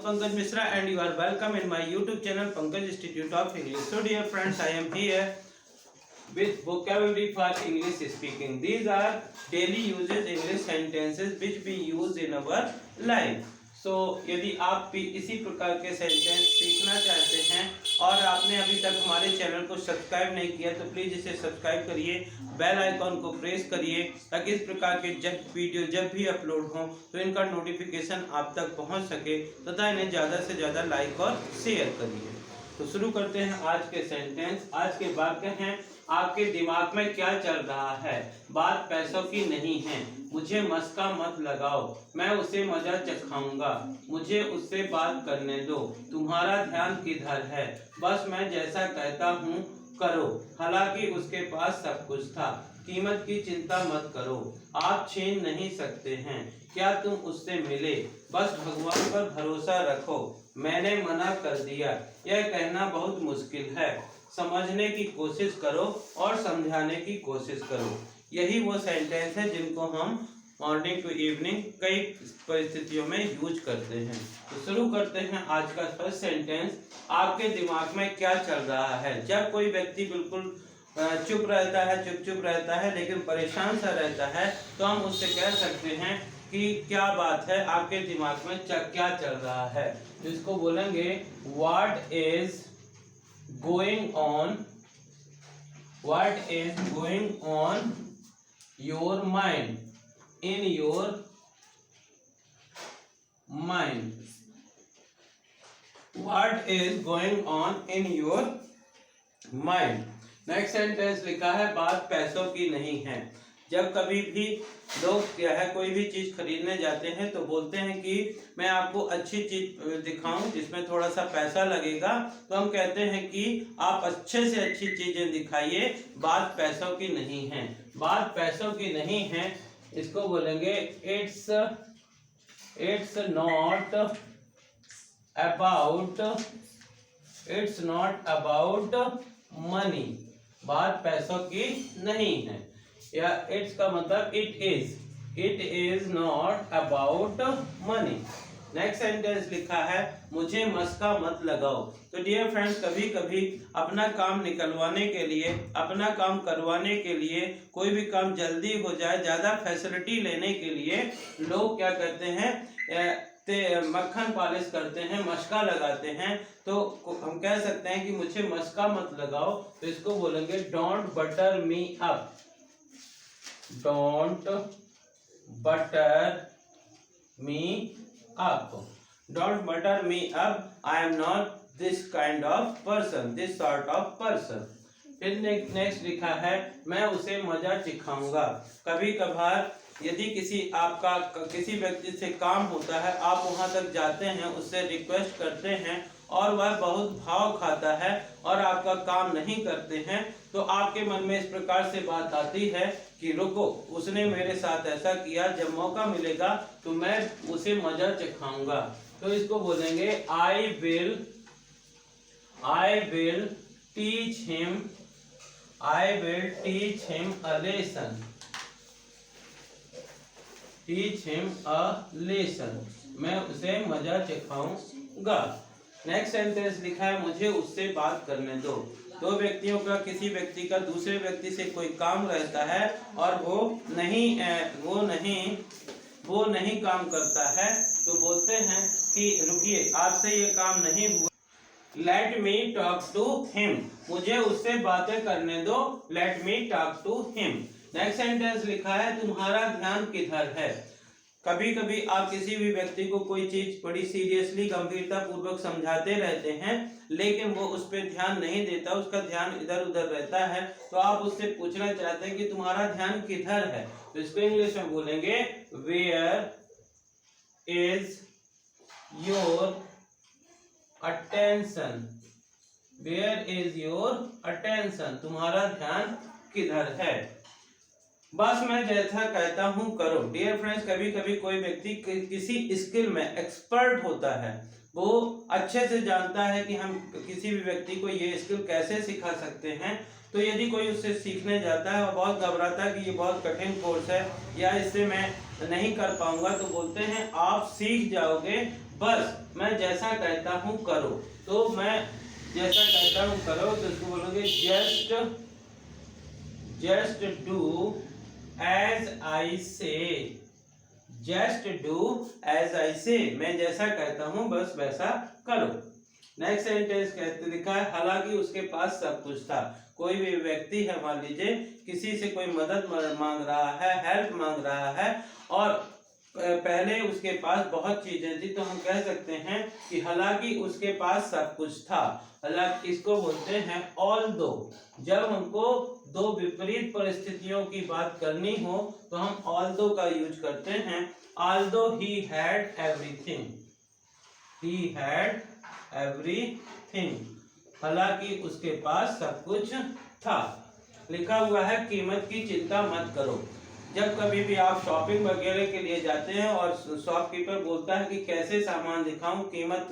Pankaj Misra and you are welcome in my YouTube channel Pankaj Institute of English. So dear friends, I am here with vocabulary for English speaking. These are daily uses English sentences which we use in our life. So यदि आप भी इसी प्रकार के sentence सीखना चाहते हैं और आपने अभी तक हमारे चैनल को सब्सक्राइब नहीं किया तो प्लीज़ इसे सब्सक्राइब करिए, बेल आइकॉन को प्रेस करिए ताकि इस प्रकार के जब भी अपलोड हों तो इनका नोटिफिकेशन आप तक पहुंच सके तथा इन्हें ज़्यादा से ज़्यादा लाइक और शेयर करिए। तो शुरू करते हैं आज के सेंटेंस। आज के वाक्य हैं, आपके दिमाग में क्या चल रहा है? बात पैसों की नहीं है, मुझे मस्का मत लगाओ, मैं उसे मजा चखाऊंगा, मुझे उससे बात करने दो, तुम्हारा ध्यान किधर है? बस मैं जैसा कहता हूँ करो, हालांकि उसके पास सब कुछ था, कीमत की चिंता मत करो, आप छीन नहीं सकते हैं, क्या तुम उससे मिले? बस भगवान पर भरोसा रखो, मैंने मना कर दिया, यह कहना बहुत मुश्किल है, समझने की कोशिश करो और समझाने की कोशिश करो। यही वो सेंटेंस है जिनको हम मॉर्निंग टू इवनिंग कई परिस्थितियों में यूज करते हैं। तो शुरू करते हैं आज का फर्स्ट सेंटेंस। आपके दिमाग में क्या चल रहा है? जब कोई व्यक्ति बिल्कुल चुप रहता है, चुप रहता है लेकिन परेशान सा रहता है तो हम उससे कह सकते हैं कि क्या बात है, आपके दिमाग में क्या चल रहा है। जिसको बोलेंगे what is going on, what is going on your mind, in your mind, what is going on in your mind. Next sentence लिखा है, बात पैसों की नहीं है। जब कभी भी लोग क्या है कोई भी चीज़ खरीदने जाते हैं तो बोलते हैं कि मैं आपको अच्छी चीज़ दिखाऊं जिसमें थोड़ा सा पैसा लगेगा, तो हम कहते हैं कि आप अच्छे से अच्छी चीज़ें दिखाइए, बात पैसों की नहीं है। बात पैसों की नहीं है, इसको बोलेंगे इट्स नॉट अबाउट मनी। बात पैसों की नहीं है, या इट्स का मतलब it is not about money. Next sentence लिखा है, मुझे मस्का मत लगाओ। तो डियर फ्रेंड्स, कभी कभी अपना काम निकलवाने के लिए, अपना काम करवाने के लिए, कोई भी काम जल्दी हो जाए, ज़्यादा फैसिलिटी लेने के लिए लोग क्या करते हैं, मक्खन पॉलिश करते हैं, मस्का लगाते हैं। तो हम कह सकते हैं कि मुझे मस्का मत लगाओ, तो इसको बोलेंगे don't butter me up, don't butter me up, don't butter me up, I am not this kind of person, this sort of person. फिर नेक्स्ट लिखा है, मैं उसे मजा चिखाऊंगा। कभी कभार यदि किसी व्यक्ति से काम होता है, आप वहां तक जाते हैं, उससे रिक्वेस्ट करते हैं और वह बहुत भाव खाता है और आपका काम नहीं करते हैं, तो आपके मन में इस प्रकार से बात आती है कि रुको, उसने मेरे साथ ऐसा किया, जब मौका मिलेगा तो मैं उसे मजा चखाऊंगा। तो इसको बोलेंगे आई will teach him a lesson, teach him a lesson, मैं उसे मजा चखाऊंगा। नेक्स्ट सेंटेंस लिखा है, मुझे उससे बात करने दो। दो व्यक्तियों का, किसी व्यक्ति का दूसरे व्यक्ति से कोई काम रहता है और वो नहीं काम करता है, तो बोलते हैं कि रुकिए, आपसे ये काम नहीं हुआ, let me talk to him, मुझे उससे बातें करने दो, let me talk to him. Next sentence लिखा है, तुम्हारा ध्यान किधर है। कभी कभी आप किसी भी व्यक्ति को कोई चीज बड़ी सीरियसली, गंभीरता पूर्वक समझाते रहते हैं लेकिन वो उस पर ध्यान नहीं देता, उसका ध्यान इधर उधर रहता है, तो आप उससे पूछना चाहते हैं कि तुम्हारा ध्यान किधर है। तो इसको इंग्लिश में बोलेंगे where is your attention, where is your attention, तुम्हारा ध्यान किधर है। बस मैं जैसा कहता हूँ करो। डियर फ्रेंड्स, कभी कभी कोई व्यक्ति किसी स्किल में एक्सपर्ट होता है, वो अच्छे से जानता है कि हम किसी भी व्यक्ति को ये स्किल कैसे सिखा सकते हैं, तो यदि कोई उससे सीखने जाता है और बहुत घबराता है कि ये बहुत कठिन कोर्स है या इससे मैं नहीं कर पाऊंगा, तो बोलते हैं आप सीख जाओगे, बस मैं जैसा कहता हूँ करो। तो मैं जैसा कहता हूँ करो तो इसको बोलोगे जस्ट डू एज आई से। जस्ट डू एज आई से, मैं जैसा कहता हूँ बस वैसा करो। नेक्स्ट सेंटेंस कहते लिखा है हालांकि उसके पास सब कुछ था। कोई भी व्यक्ति है, मान लीजिए किसी से कोई मदद मांग रहा है, हेल्प मांग रहा है, और पहले उसके पास बहुत चीजें थी, तो हम कह सकते हैं कि हालांकि उसके पास सब कुछ था। हालांकि इसको बोलते हैं ऑल्दो। जब हमको दो विपरीत परिस्थितियों की बात करनी हो तो हम ऑल्दो का यूज करते हैं। Although he had everything, he had everything, हालांकि उसके पास सब कुछ था। लिखा हुआ है कीमत की चिंता मत करो। जब कभी भी आप शॉपिंग वगैरह के लिए जाते हैं और शॉपकीपर बोलता है कि कैसे सामान दिखाऊं, कीमत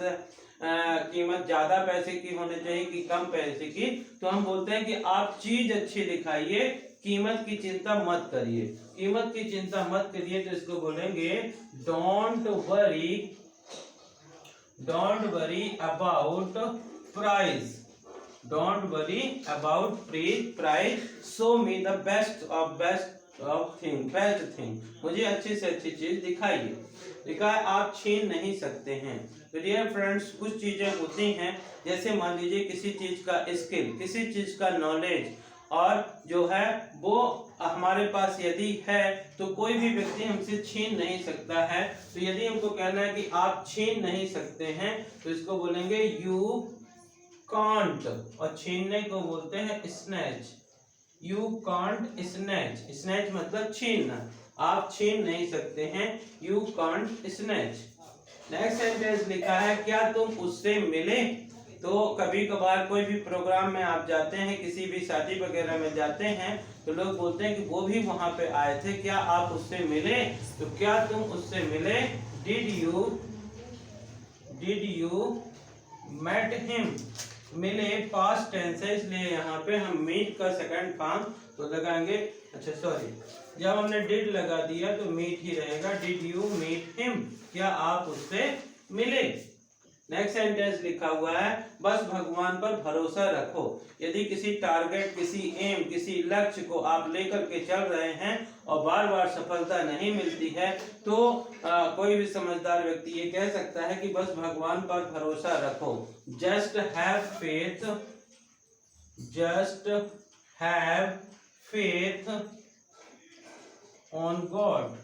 ज्यादा पैसे की होनी चाहिए कि कम पैसे की, तो हम बोलते हैं कि आप चीज अच्छी दिखाइए, कीमत की चिंता मत करिए। कीमत की चिंता मत करिए तो इसको बोलेंगे don't worry about price. Don't worry about price, show me the best thing, मुझे अच्छी से अच्छी चीज दिखाइए। लिखा है आप छीन नहीं सकते हैं। तो डियर फ्रेंड्स, कुछ चीजें होती हैं, जैसे मान लीजिए किसी चीज का स्किल, किसी चीज का नॉलेज और जो है वो हमारे पास यदि है तो कोई भी व्यक्ति हमसे छीन नहीं सकता है। तो यदि हमको कहना है कि आप छीन नहीं सकते हैं तो इसको बोलेंगे यू कांट, और छीनने को बोलते हैं snatch. You can't snatch, snatch मतलब छीनना, आप छीन नहीं सकते हैं, you can't snatch. Next sentence लिखा है क्या तुम उससे मिले। तो कभी कभार कोई भी प्रोग्राम में आप जाते हैं, किसी भी शादी वगैरह में जाते हैं, तो लोग बोलते हैं कि वो भी वहां पे आए थे, क्या आप उससे मिले। तो क्या तुम उससे मिले, डिड यू मेट हिम। मिले पास्ट टेंस है, इसलिए यहाँ पे हम मीट का सेकंड फॉर्म तो लगाएंगे, अच्छा सॉरी, जब हमने डिड लगा दिया तो मीट ही रहेगा। डिड यू मीट हिम, क्या आप उससे मिले। नेक्स्ट सेंटेंस लिखा हुआ है बस भगवान पर भरोसा रखो। यदि किसी टारगेट, किसी एम, किसी लक्ष्य को आप लेकर के चल रहे हैं और बार बार सफलता नहीं मिलती है तो कोई भी समझदार व्यक्ति ये कह सकता है कि बस भगवान पर भरोसा रखो। Just have faith on God.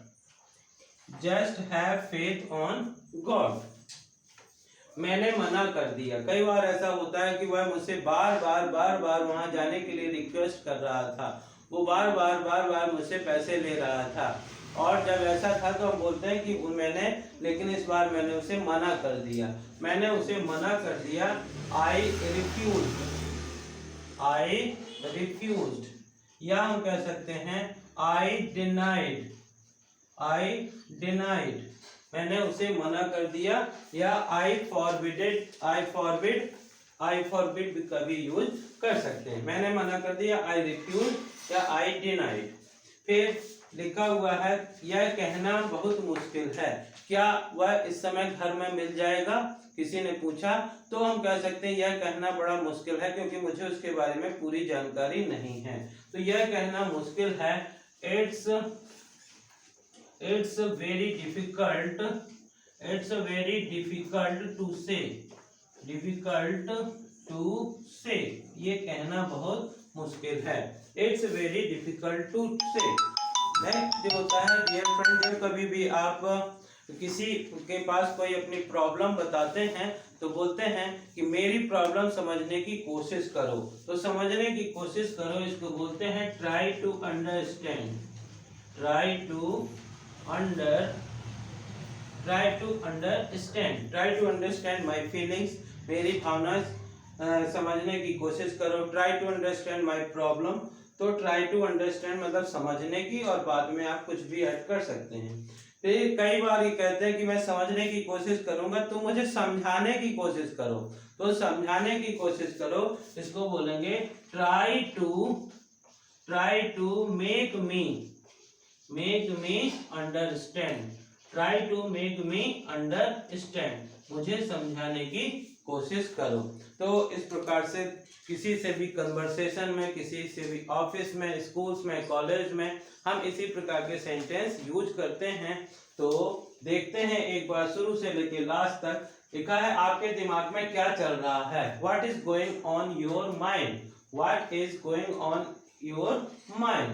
Just have faith on God. मैंने मना कर दिया। कई बार ऐसा होता है कि वह मुझसे बार बार वहां जाने के लिए रिक्वेस्ट कर रहा था, वो बार बार मुझसे पैसे ले रहा था, और जब ऐसा था तो हम बोलते हैं कि लेकिन इस बार मैंने उसे मना कर दिया। मैंने उसे मना कर दिया, आई रिफ्यूज्ड, या हम कह सकते हैं आई डिनाइड, मैंने उसे मना कर दिया, या आई फॉरबिड भी कभी यूज कर सकते हैं। मैंने मना कर दिया, आई रिफ्यूज या आई डिनाइड। फिर लिखा हुआ है यह कहना बहुत मुश्किल है, क्या वह इस समय घर में मिल जाएगा, किसी ने पूछा, तो हम कह सकते हैं यह कहना बड़ा मुश्किल है क्योंकि मुझे उसके बारे में पूरी जानकारी नहीं है। तो यह कहना मुश्किल है, it's very difficult to say, ये कहना बहुत मुश्किल है। It's very difficult to say। Next जो होता है डियर फ्रेंड, जब कभी भी आप किसी के पास कोई अपनी प्रॉब्लम बताते हैं तो बोलते हैं कि मेरी प्रॉब्लम समझने की कोशिश करो। तो समझने की कोशिश करो इसको बोलते हैं try to understand. Try to understand my feelings, मेरी भावना समझने की कोशिश करो। Try to understand my problem, तो ट्राई टू अंडरस्टैंड मतलब समझने की, और बाद में आप कुछ भी ऐड कर सकते हैं। फिर कई बार ये कहते हैं कि मैं समझने की कोशिश करूंगा, तो मुझे समझाने की कोशिश करो। तो समझाने की कोशिश करो इसको बोलेंगे try to make me understand. Try to make me understand. मुझे समझाने की कोशिश करो। तो इस प्रकार से किसी से भी कन्वर्सेशन में, किसी से भी ऑफिस में, स्कूल्स में, कॉलेज में हम इसी प्रकार के सेंटेंस यूज करते हैं। तो देखते हैं एक बार शुरू से लेके लास्ट तक। लिखा है आपके दिमाग में क्या चल रहा है, what is going on your mind, what is going on your mind.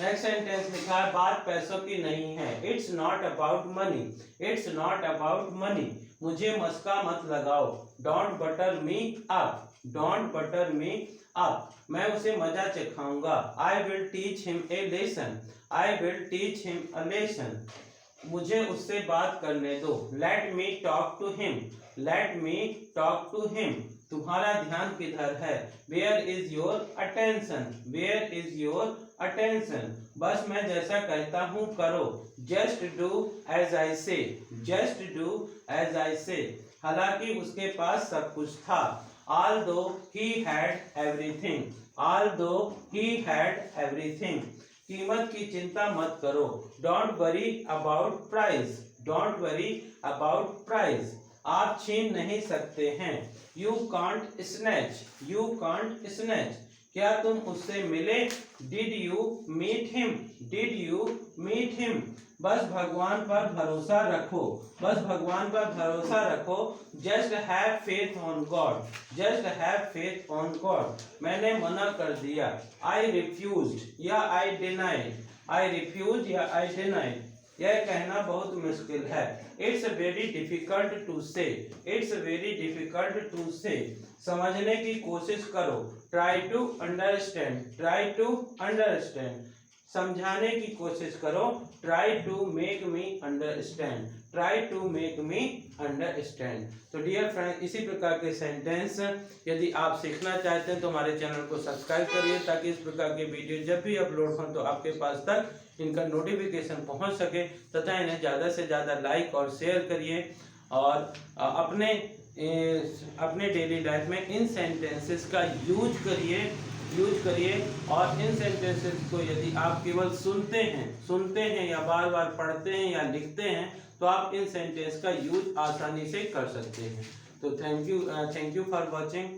Next sentence लिखा है बात पैसों की नहीं है, it's not about money, it's not about money. मुझे मस्का मत लगाओ, don't butter me up, don't butter me up. मैं उसे मजा चखाऊंगा, I will teach him a lesson, I will teach him a lesson. मुझे उससे बात करने दो, let me talk to him, let me talk to him. तुम्हारा ध्यान किधर है, where is your attention, where is your attention. बस मैं जैसा कहता हूँ करो, जस्ट डू एज आई से, जस्ट डू एज आई से। हालांकि उसके पास सब कुछ था, although he had everything, although he had everything। कीमत की चिंता मत करो, don't worry about price, don't worry about price. आप छीन नहीं सकते हैं, you can't snatch, you can't snatch. क्या तुम उससे मिले, did you meet him, did you meet him. बस भगवान पर भरोसा रखो, बस भगवान पर भरोसा रखो, just have faith on God, just have faith on God. मैंने मना कर दिया, आई रिफ्यूज्ड या आई डिनाइड, आई रिफ्यूज या आई डिनाइड। यह कहना बहुत मुश्किल है, it's very difficult to say, it's very difficult to say. समझने की कोशिश करो, try to understand, try to understand. समझाने की कोशिश करो, try to make me understand, try to make me understand. तो डियर फ्रेंड, इसी प्रकार के सेंटेंस यदि आप सीखना चाहते हैं तो हमारे चैनल को सब्सक्राइब करिए, ताकि इस प्रकार के वीडियो जब भी अपलोड हों तो आपके पास तक इनका नोटिफिकेशन पहुंच सके, तथा इन्हें ज़्यादा से ज़्यादा लाइक और शेयर करिए। और अपने डेली लाइफ में इन सेंटेंसेस का यूज करिए। और इन सेंटेंसेस को यदि आप केवल सुनते हैं या बार बार पढ़ते हैं या लिखते हैं तो आप इन सेंटेंस का यूज आसानी से कर सकते हैं। तो थैंक यू फॉर वॉचिंग।